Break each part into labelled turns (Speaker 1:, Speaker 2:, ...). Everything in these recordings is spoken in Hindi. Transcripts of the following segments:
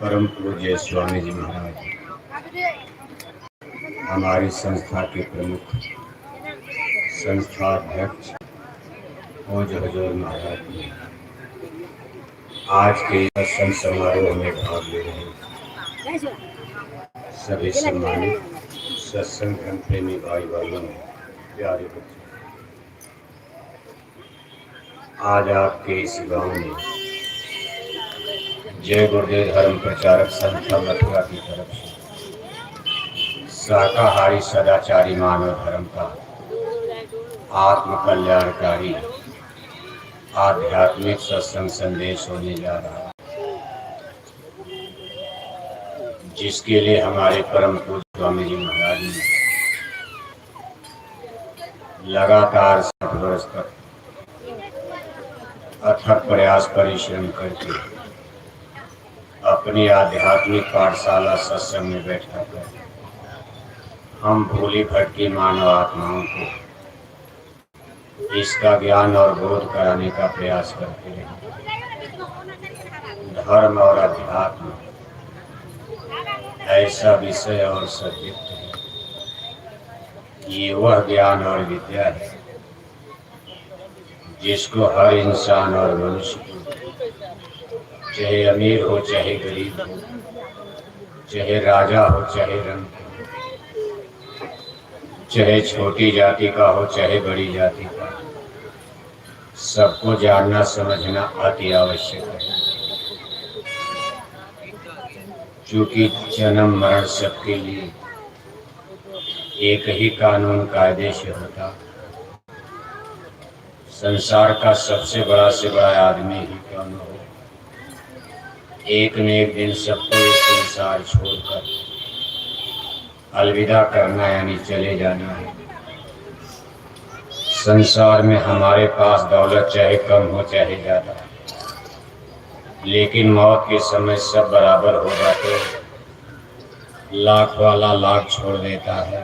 Speaker 1: परम पूज्य स्वामी जी महाराज, हमारी संस्था के प्रमुख संस्था अध्यक्ष पूज्य हजूर महाराज जी आज के सत्संग समारोह में भाग ले रहे हैं। सभी सम्मानित सत्संग धर्म प्रेमी भाई बहनों, प्यारे बच्चे, आज आपके इस गांव में जय गुरुदेव धर्म प्रचारक संस्था मथुरा की तरफ से शाकाहारी सदाचारी मानव धर्म का आत्म कल्याणकारी आध्यात्मिक सत्संग संदेश होने जा रहा है, जिसके लिए हमारे परम पूज्य स्वामी जी महाराज ने लगातार 7 वर्ष तक अथक प्रयास परिश्रम करके अपनी आध्यात्मिक पाठशाला सत्संग में बैठा कर हम भूली भटकी मानव आत्माओं को इसका ज्ञान और बोध कराने का प्रयास करते रहे। धर्म और अध्यात्म ऐसा विषय और सब्जेक्ट है, ये वह ज्ञान और विद्या है जिसको हर इंसान और मनुष्य को, चाहे अमीर हो चाहे गरीब हो, चाहे राजा हो चाहे रंग हो, चाहे छोटी जाति का हो चाहे बड़ी जाति का, सबको जानना समझना अति आवश्यक है। क्योंकि जन्म मरण सबके लिए एक ही कानून कायदे से होता। संसार का सबसे बड़ा से बड़ा आदमी ही क्यों न हो, एक न एक दिन सबको ये संसार छोड़कर अलविदा करना यानी चले जाना है। संसार में हमारे पास दौलत चाहे कम हो चाहे ज्यादा, लेकिन मौत के समय सब बराबर होगा तो लाख वाला लाख छोड़ देता है,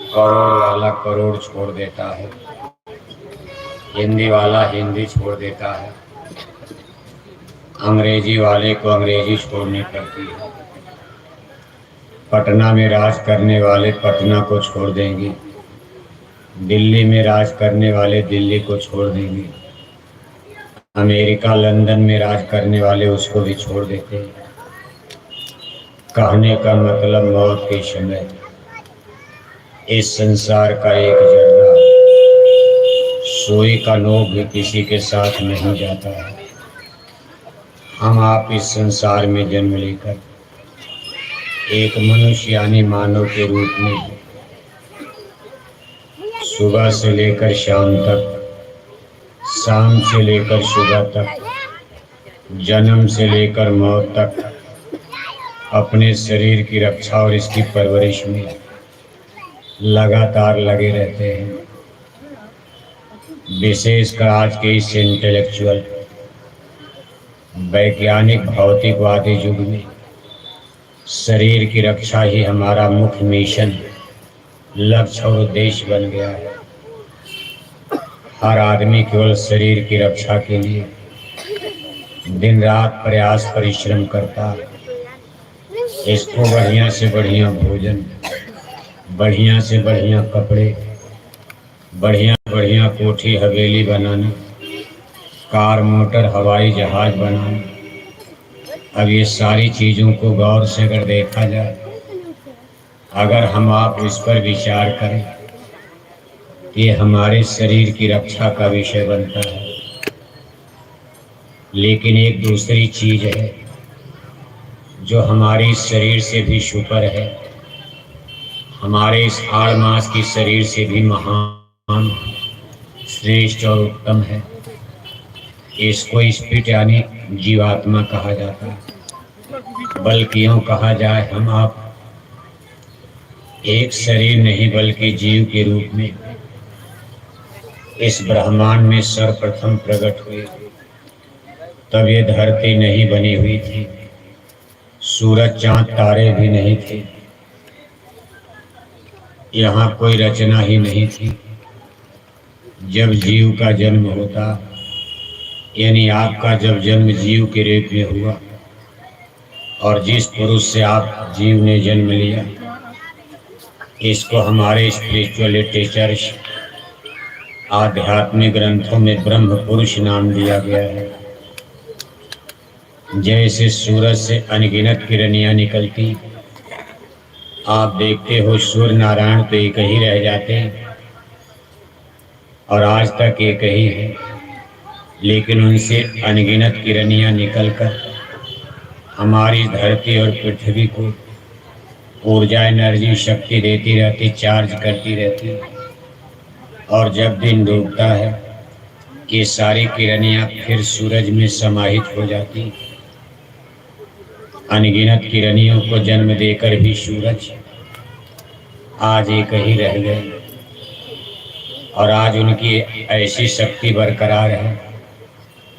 Speaker 1: करोड़ वाला करोड़ छोड़ देता है, हिंदी वाला हिंदी छोड़ देता है, अंग्रेजी वाले को अंग्रेजी छोड़नी पड़ती है। पटना में राज करने वाले पटना को छोड़ देंगे, दिल्ली में राज करने वाले दिल्ली को छोड़ देंगे, अमेरिका लंदन में राज करने वाले उसको भी छोड़ देते हैं। कहने का मतलब मौत के समय इस संसार का एक जर्रा, सुई का नोक भी किसी के साथ नहीं जाता है। हम आप इस संसार में जन्म लेकर एक मनुष्य यानी मानव के रूप में सुबह से लेकर शाम तक, शाम से लेकर सुबह तक, जन्म से लेकर मौत तक अपने शरीर की रक्षा और इसकी परवरिश में लगातार लगे रहते हैं। विशेषकर आज के इस इंटेलेक्चुअल वैज्ञानिक भौतिकवादी युग में शरीर की रक्षा ही हमारा मुख्य मिशन, लक्ष्य और उद्देश्य बन गया है। हर आदमी केवल शरीर की रक्षा के लिए दिन रात प्रयास परिश्रम करता है। इसको बढ़िया से बढ़िया भोजन, बढ़िया से बढ़िया कपड़े, बढ़िया बढ़िया कोठी हवेली बनाना, कार मोटर हवाई जहाज बनाना। अब ये सारी चीज़ों को गौर से अगर देखा जाए, अगर हम आप इस पर विचार करें, ये हमारे शरीर की रक्षा का विषय बनता है। लेकिन एक दूसरी चीज है जो हमारे शरीर से भी सुपर है, हमारे इस हाड़ मांस की शरीर से भी महान, श्रेष्ठ और उत्तम है। इसको स्पिरिट यानी जीवात्मा कहा जाता है। बल्कि यूँ कहा जाए, हम आप एक शरीर नहीं बल्कि जीव के रूप में इस ब्रह्मांड में सर्वप्रथम प्रकट हुए। तब ये धरती नहीं बनी हुई थी, सूरज चांद तारे भी नहीं थे, यहाँ कोई रचना ही नहीं थी। जब जीव का जन्म होता, यानी आपका जब जन्म जीव के रूप में हुआ, और जिस पुरुष से आप जीव ने जन्म लिया, इसको हमारे स्पिरिचुअल लिटरेचर्स, आध्यात्मिक ग्रंथों में ब्रह्म पुरुष नाम दिया गया है। जैसे सूरज से अनगिनत किरणियां निकलती, आप देखते हो सूर्य नारायण तो एक ही रह जाते और आज तक एक ही है, लेकिन उनसे अनगिनत किरणियां निकलकर हमारी धरती और पृथ्वी को ऊर्जा, एनर्जी, शक्ति देती रहती, चार्ज करती रहती। और जब दिन डूबता है, ये सारी किरणियां फिर सूरज में समाहित हो जाती। अनगिनत किरणियों को जन्म देकर भी सूरज आज एक ही रह गए, और आज उनकी ऐसी शक्ति बरकरार है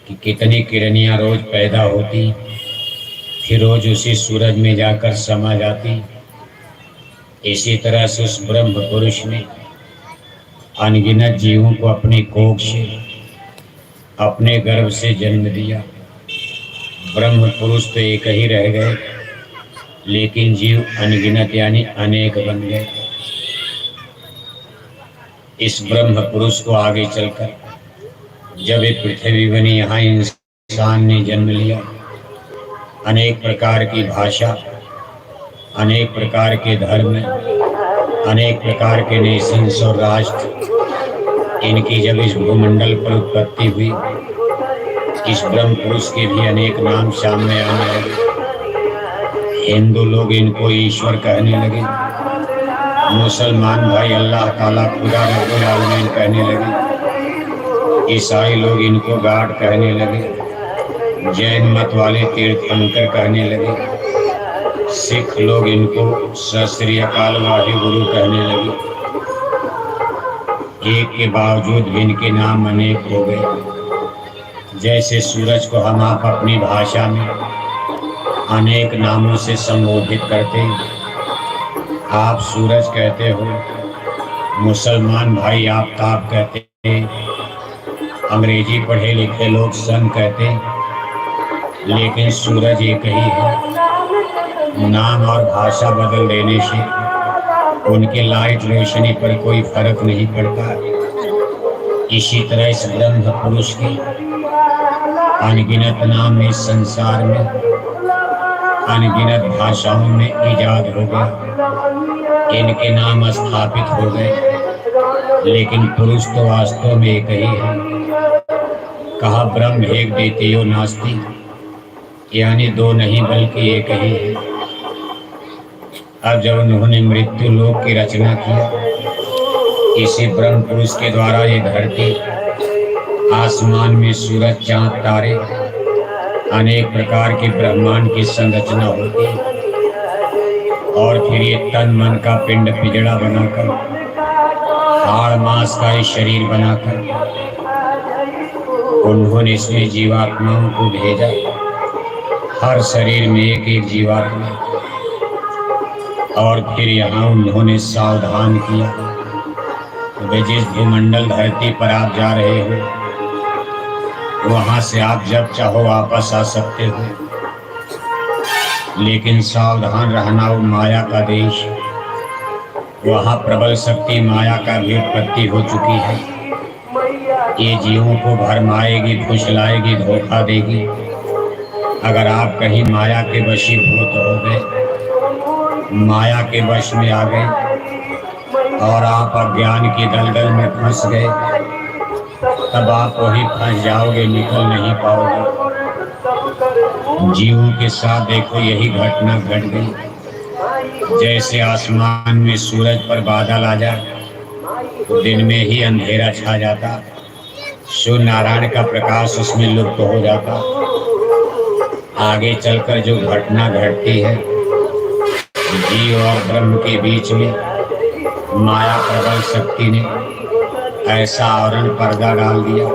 Speaker 1: कि कितनी किरणियां रोज पैदा होती, फिर रोज उसी सूरज में जाकर समा जाती। इसी तरह से उस ब्रह्म पुरुष ने अनगिनत जीवों को अपनी कोख से, अपने गर्भ से जन्म दिया। ब्रह्म पुरुष तो एक ही रह गए, लेकिन जीव अनगिनत यानी अनेक बन गए। इस ब्रह्म पुरुष को आगे चलकर जब ये पृथ्वी बनी, यहाँ इंसान ने जन्म लिया। अनेक प्रकार की भाषा, अनेक प्रकार के धर्म, अनेक प्रकार के नेशंस और राष्ट्र, इनकी जब इस भूमंडल पर उत्पत्ति हुई, इस ब्रह्म पुरुष के भी अनेक नाम सामने आने लगे। हिंदू लोग इनको ईश्वर कहने लगे, मुसलमान भाई अल्लाह ताला खुदा रब्बुल आलमीन कहने लगे, ईसाई लोग इनको गॉड कहने लगे, जैन मत वाले तीर्थंकर कहने लगे, सिख लोग इनको सत श्री अकाल वाहिगुरु कहने लगे। एक के बावजूद भी इनके नाम अनेक हो गए। जैसे सूरज को हम आप अपनी भाषा में अनेक नामों से संबोधित करते हैं, आप सूरज कहते हो, मुसलमान भाई आफ्ताब कहते हैं, अंग्रेजी पढ़े लिखे लोग सन कहते हैं, लेकिन सूरज एक ही है। नाम और भाषा बदल देने से उनके लाइट रोशनी पर कोई फर्क नहीं पड़ता। इसी तरह इस ब्रह्म पुरुष के अनगिनत नाम इस संसार में अनगिनत भाषाओं में इजाद हो गए, इनके नाम स्थापित हो गए, लेकिन पुरुष तो वास्तव में एक ही है। कहा ब्रह्म एक द्वितीयो नास्ति, यानी दो नहीं बल्कि एक ही है। अब जब उन्होंने मृत्यु लोक की रचना किया, इसी ब्रह्म पुरुष के द्वारा ये धरती, आसमान में सूरज, चांद, तारे, अनेक प्रकार के ब्रह्मांड की संरचना होती, और फिर ये तन मन का पिंड पिजड़ा बनाकर, हाड़ मांस का ये शरीर बनाकर उन्होंने इसमें जीवात्माओं को भेजा। हर शरीर में एक एक जीवात्मा, और फिर यहाँ उन्होंने सावधान किया, वे जिस भूमंडल धरती पर आप जा रहे हो, वहाँ से आप जब चाहो वापस आ सकते हो, लेकिन सावधान रहना, वो माया का देश, वहाँ प्रबल शक्ति माया का भी उत्पत्ति हो चुकी है। ये जीवों को भरमाएगी, फुसलाएगी, धोखा देगी। अगर आप कहीं माया के वशीभूत हो गए, माया के वश में आ गए और आप अज्ञान की दलदल में फंस गए, तब आप वहीं फंस जाओगे, निकल नहीं पाओगे। जीवों के साथ देखो यही घटना घट गई। जैसे आसमान में सूरज पर बादल आ जाए तो दिन में ही अंधेरा छा जाता, सूर्य नारायण का प्रकाश उसमें लुप्त हो जाता। आगे चलकर जो घटना घटती है, जीव और ब्रह्म के बीच में माया प्रबल शक्ति ने ऐसा आवरण पर्दा डाल दिया,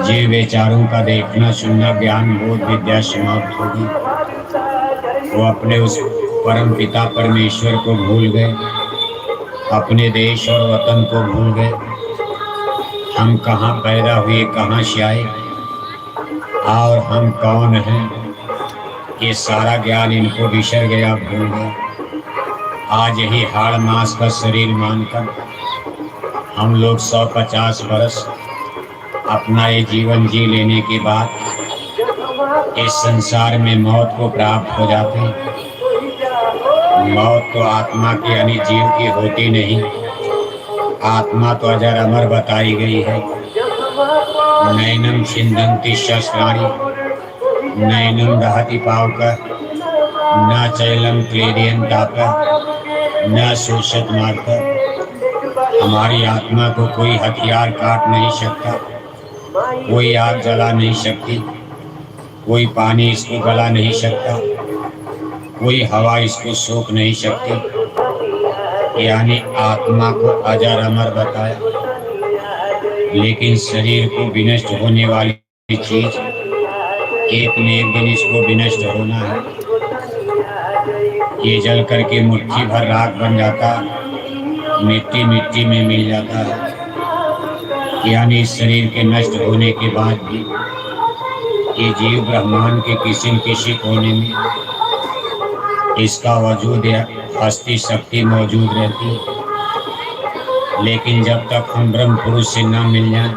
Speaker 1: जीव बेचारों का देखना, सुनना, ज्ञान, बोध, विद्या समाप्त होगी। वो अपने उस परम पिता परमेश्वर को भूल गए, अपने देश और वतन को भूल गए। हम कहाँ पैदा हुए, कहाँ से आए और हम कौन हैं, ये सारा ज्ञान इनको बिसर गया, भूल गया। आज यही हाड़ मांस का शरीर मानकर हम लोग 150 बरस अपना ये जीवन जी लेने के बाद इस संसार में मौत को प्राप्त हो जाते हैं। मौत तो आत्मा की यानी जीव की होती नहीं। आत्मा तो अजर अमर बताई गई है। नैनम छिन्दन्ति शस्त्राणि नैनम दहति पावकः न चैलम क्लेदयन्तापः न शोषत मार्तः। हमारी आत्मा को कोई हथियार काट नहीं सकता, कोई आग जला नहीं सकती, कोई पानी इसको गला नहीं सकता, कोई हवा इसको सोख नहीं सकती। यानी आत्मा को अजर अमर बताया। लेकिन शरीर को विनष्ट होने वाली चीज एक न एक दिन इसको विनष्ट होना है। ये जल करके मुट्ठी भर राख बन जाता, मिट्टी मिट्टी में मिल जाता है। यानी इस शरीर के नष्ट होने के बाद भी ये जीव ब्रह्मांड के किसी न किसी कोने में इसका वजूद या हस्ती शक्ति मौजूद रहती है। लेकिन जब तक हम ब्रह्म पुरुष से न मिल जाएं,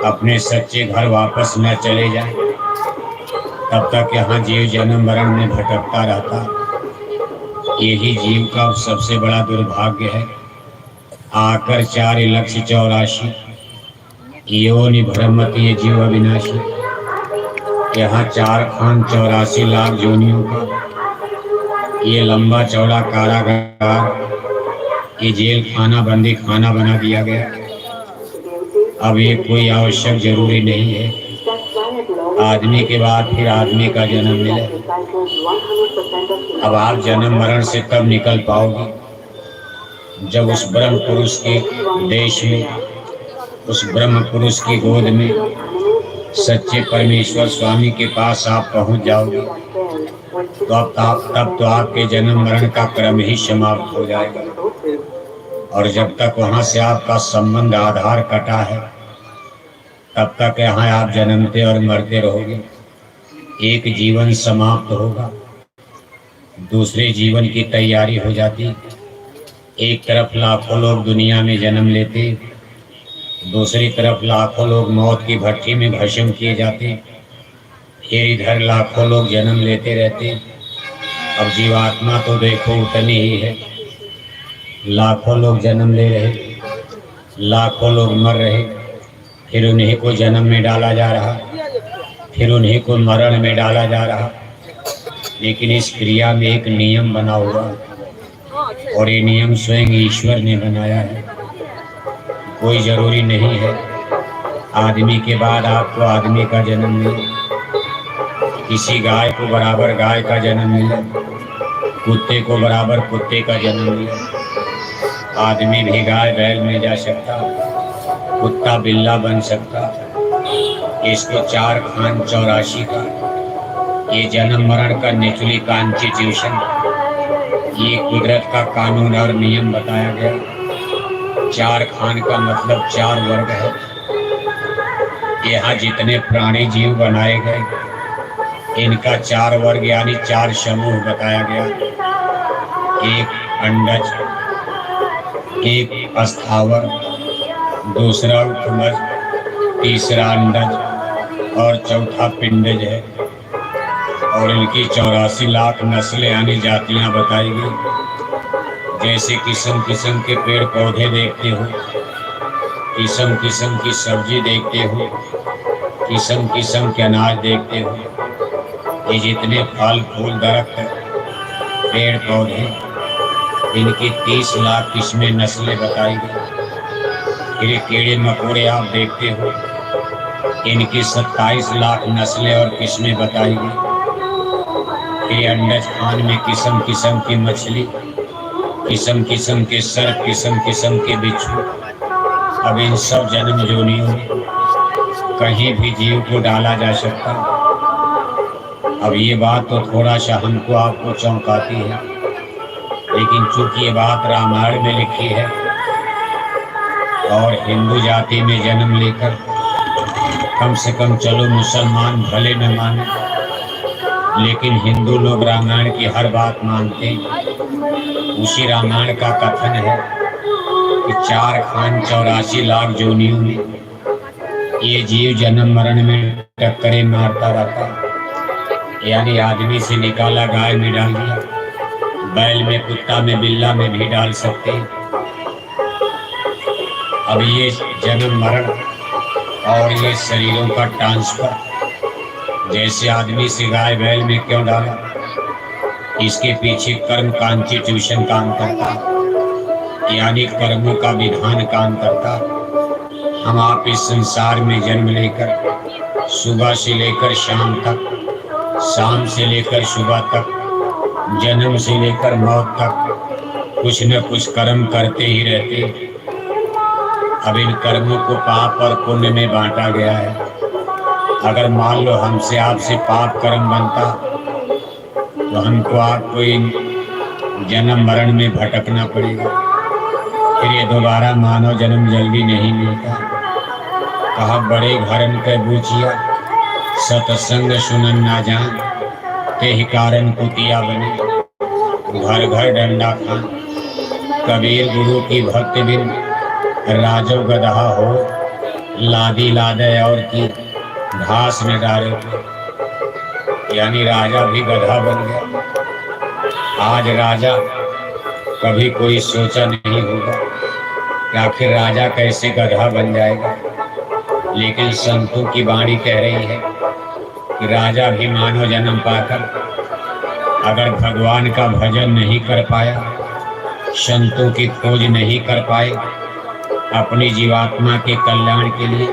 Speaker 1: अपने सच्चे घर वापस न चले जाएं, तब तक यहाँ जीव जन्म मरण में भटकता रहता। यही जीव का सबसे बड़ा दुर्भाग्य है। आकर 4,84,000 योनि भ्रमति ये जीव अविनाशी। यहाँ 4 खान 84 लाख योनियों का ये लंबा चौड़ा कारागार, ये जेल खाना बंदी खाना बना दिया गया। अब ये कोई आवश्यक जरूरी नहीं है आदमी के बाद फिर आदमी का जन्म मिले। अब आप जन्म मरण से तब निकल पाओगे जब उस ब्रह्म पुरुष के देश में, उस ब्रह्म पुरुष की गोद में सच्चे परमेश्वर स्वामी के पास आप पहुंच जाओगे। तो तब तो आपके जन्म मरण का क्रम ही समाप्त हो जाएगा। और जब तक वहां से आपका संबंध आधार कटा है, तब तक यहाँ आप जन्मते और मरते रहोगे। एक जीवन समाप्त होगा, दूसरे जीवन की तैयारी हो जाती। एक तरफ लाखों लोग दुनिया में जन्म लेते, दूसरी तरफ लाखों लोग मौत की भट्टी में भस्म किए जाते। फिर इधर लाखों लोग जन्म लेते रहते। अब जीवात्मा तो देखो उतनी ही है। लाखों लोग जन्म ले रहे, लाखों लोग मर रहे, फिर उन्हीं को जन्म में डाला जा रहा, फिर उन्हीं को मरण में डाला जा रहा। लेकिन इस क्रिया में एक नियम बना हुआ, और ये नियम स्वयं ईश्वर ने बनाया है। कोई जरूरी नहीं है आदमी के बाद आपको आदमी का जन्म मिले, किसी गाय को बराबर गाय का जन्म मिले, कुत्ते को बराबर कुत्ते का जन्म मिले। आदमी भी गाय बैल में जा सकता, कुत्ता बिल्ला बन सकता। इसको 4 खान 84 का ये जन्म मरण का नेचुरली कॉन्स्टिट्यूशन, ये कुदरत का कानून और नियम बताया गया। 4 खान का मतलब 4 वर्ग है। यहाँ जितने प्राणी जीव बनाए गए, इनका 4 वर्ग यानी 4 समूह बताया गया। एक अंडज, एक अस्थावर, दूसरा उपमज, तीसरा अंडज और चौथा पिंडज है। और इनकी 84 लाख नस्लें यानी जातियां बताई गई। जैसे किस्म किस्म के पेड़ पौधे देखते हो, किस्म किस्म की सब्जी देखते हो, किस्म किस्म के अनाज देखते हो। ये जितने फल फूल दरख्त पेड़ पौधे, इनकी 30 लाख किस्में नस्लें बताई गई। फिर कीड़े मकोड़े आप देखते हो, इनकी 27 लाख नस्लें और किस्में बताई गई। फिर अंडज खान में किस्म किस्म की मछली, किस्म किस्म के सर्प, किस्म किस्म के बिच्छू। अब इन सब जन्म जोनियों में कहीं भी जीव को डाला जा सकता। अब ये बात तो थोड़ा सा हमको आपको चौंकाती है, लेकिन चूंकि ये बात रामायण में लिखी है और हिंदू जाति में जन्म लेकर कम से कम चलो मुसलमान भले न माने, लेकिन हिंदू लोग रामायण की हर बात मानते हैं। उसी रामायण का कथन है कि 4 खान 84 लाख जोनियों में ये जीव जन्म मरण में टक्करें मारता रहता है। यानी आदमी से निकाला गाय में डाल दिया, बैल में, कुत्ता में, बिल्ला में भी डाल सकते हैं। अब ये जन्म मरण और ये शरीरों का ट्रांसफर जैसे आदमी से गाय बैल में क्यों डाला, इसके पीछे कर्म कॉन्स्टिट्यूशन काम करता है, यानी कर्मों का विधान काम करता है। हम आप इस संसार में जन्म लेकर सुबह से लेकर शाम तक, शाम से लेकर सुबह तक, जन्म से लेकर मौत तक कुछ न कुछ कर्म करते ही रहते। अब इन कर्मों को पाप और पुण्य में बांटा गया है। अगर मान लो हमसे आपसे पाप कर्म बनता तो हमको आपको इन जन्म मरण में भटकना पड़ेगा, फिर ये दोबारा मानव जन्म जल्दी नहीं मिलता। कहा बड़े घरन के बूझिया सतसंग सुनन ना जान, ते ही कारण कुतिया बने घर घर डंडा खान। कबीर गुरु की भक्ति बिन राजो गदहा हो, लादी लादे और की घास में डाले। यानी राजा भी गधा बन गया। आज राजा कभी कोई सोचा नहीं होगा कि आखिर राजा कैसे गधा बन जाएगा, लेकिन संतों की वाणी कह रही है कि राजा भी मानव जन्म पाकर अगर भगवान का भजन नहीं कर पाया, संतों की खोज नहीं कर पाए, अपनी जीवात्मा के कल्याण के लिए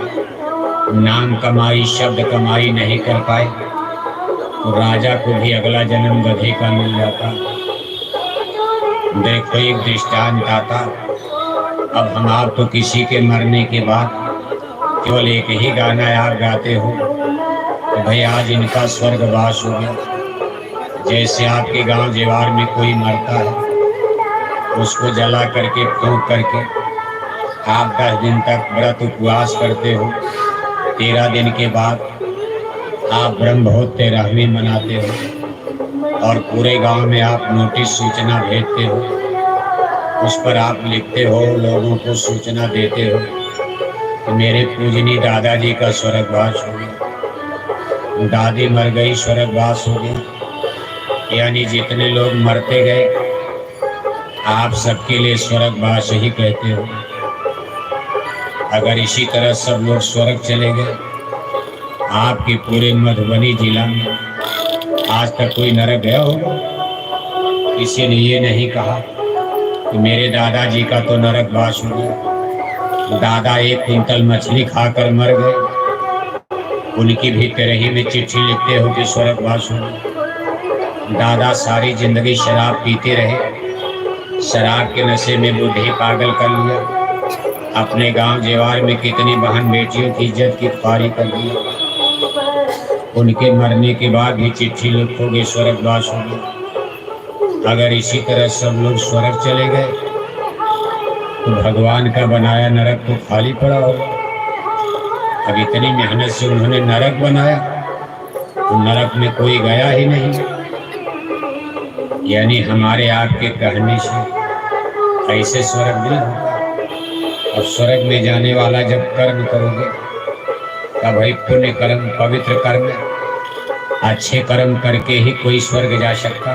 Speaker 1: नाम कमाई, शब्द कमाई नहीं कर पाए, तो राजा को भी अगला जन्म गधे का मिल जाता। देखो एक दृष्टांत आता। अब हम आप तो किसी के मरने के बाद केवल एक ही गाना आप गाते हो कि भाई आज इनका स्वर्गवास हो गया। जैसे आपके गांव जेवार में कोई मरता है, उसको जला करके फूंक करके आप 10 दिन तक व्रत उपवास करते हो। 13 दिन के बाद आप ब्रह्मोत्सव 13वीं मनाते हो और पूरे गांव में आप नोटिस सूचना भेजते हो। उस पर आप लिखते हो, लोगों को सूचना देते हो कि मेरे पूजनीय दादाजी का स्वर्गवास हो गया, दादी मर गई, स्वर्गवास हो गया। यानी जितने लोग मरते गए आप सबके लिए स्वर्गवास ही कहते हो। अगर इसी तरह सब लोग स्वर्ग चले गए, आपके पूरे मधुबनी जिला में आज तक कोई नरक गया होगा? किसी ने ये नहीं कहा कि मेरे दादाजी का तो नरकवास हो गया, दादा 1 कुंतल मछली खाकर मर गए, उनकी भी तिरही में चिट्ठी लिखते हो कि स्वर्गवास हो गया। दादा सारी जिंदगी शराब पीते रहे, शराब के नशे में बुढ़ी पागल कर लिया, अपने गांव जेवार में कितनी बहन बेटियों की इज्जत की खुआरी कर दी। उनके मरने के बाद भी चिट्ठी लिखोगे स्वर्गवास हो गया। अगर इसी तरह सब लोग स्वर्ग चले गए तो भगवान का बनाया नरक तो खाली पड़ा होगा। अब इतनी मेहनत से उन्होंने नरक बनाया तो नरक में कोई गया ही नहीं। यानी हमारे आपके कहने से ऐसे स्वर्ग नहीं होगा। और स्वर्ग में जाने वाला जब कर्म करोगे तब भाई पुण्य कर्म, पवित्र कर्म, अच्छे कर्म करके ही कोई स्वर्ग जा सकता।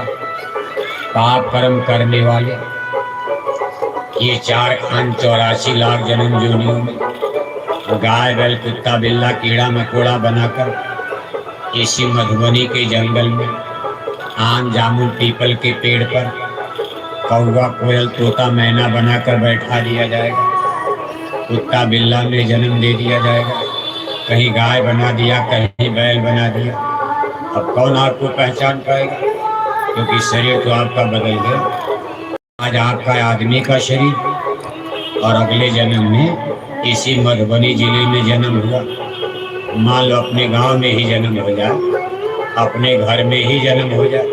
Speaker 1: पाप कर्म करने वाले ये 4 खान 84 लाख जन्म जोनियों में गाय बैल कुत्ता बिल्ला कीड़ा मकोड़ा बनाकर इसी मधुबनी के जंगल में आम जामुन पीपल के पेड़ पर कौवा कोयल तोता मैना बनाकर बैठा दिया जाएगा। कुत्ता बिल्ला में जन्म दे दिया जाएगा, कहीं गाय बना दिया, कहीं बैल बना दिया। अब कौन आपको पहचान पाएगा? क्योंकि शरीर तो आपका बदल गया। आज आपका आदमी का शरीर और अगले जन्म में इसी मधुबनी जिले में जन्म हुआ। मान लो अपने गांव में ही जन्म हो जाए, अपने घर में ही जन्म हो जाए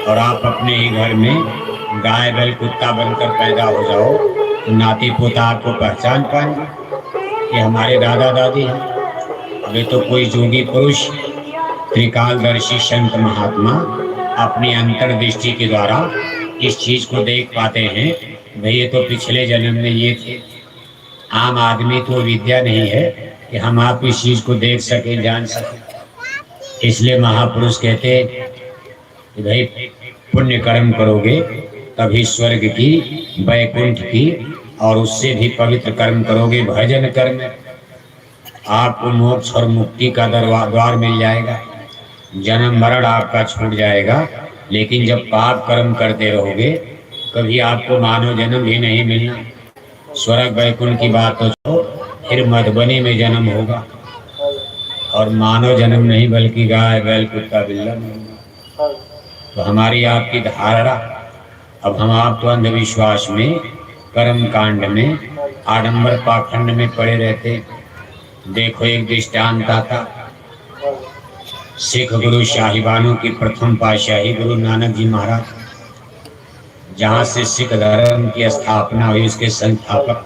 Speaker 1: और आप अपने ही घर में गाय बैल कुत्ता बनकर पैदा हो जाओ, तो नाती पोता आपको पहचान पाएंगे कि हमारे दादा दादी हैं। अभी तो कोई जोगी पुरुष त्रिकालदर्शी संत महात्मा अपनी अंतर्दृष्टि के द्वारा इस चीज को देख पाते हैं, भाई ये तो पिछले जन्म में ये थे। आम आदमी को विद्या नहीं है कि हम आप इस चीज को देख सके, जान सके। इसलिए महापुरुष कहते कि भाई पुण्य कर्म करोगे तभी स्वर्ग की, वैकुंठ की और उससे भी पवित्र कर्म करोगे भजन कर्म, आपको मोक्ष और मुक्ति का द्वार मिल जाएगा। जन्म मरण आपका छूट जाएगा। लेकिन जब पाप कर्म करते रहोगे कभी आपको मानव जन्म भी नहीं मिलना। स्वर्ग वैकुंठ की बात तो छोड़ो, फिर मधुबनी में जन्म होगा और मानव जन्म नहीं बल्कि गाय बैल कुत्ता बिल्ला मिलेगा। तो हमारी आपकी धारणा, अब हम आप तो अंधविश्वास में, कर्म कांड में, आडंबर पाखंड में पड़े रहते। देखो एक दृष्टांत आता, सिख गुरु साहिबानों की प्रथम पातशाही गुरु नानक जी महाराज, जहाँ से सिख धर्म की स्थापना हुई, उसके संस्थापक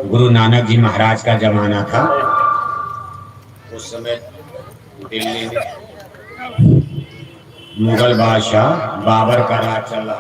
Speaker 1: गुरु नानक जी महाराज का जमाना था। उस समय दिल्ली में मुगल बादशाह बाबर का राज चल रहा।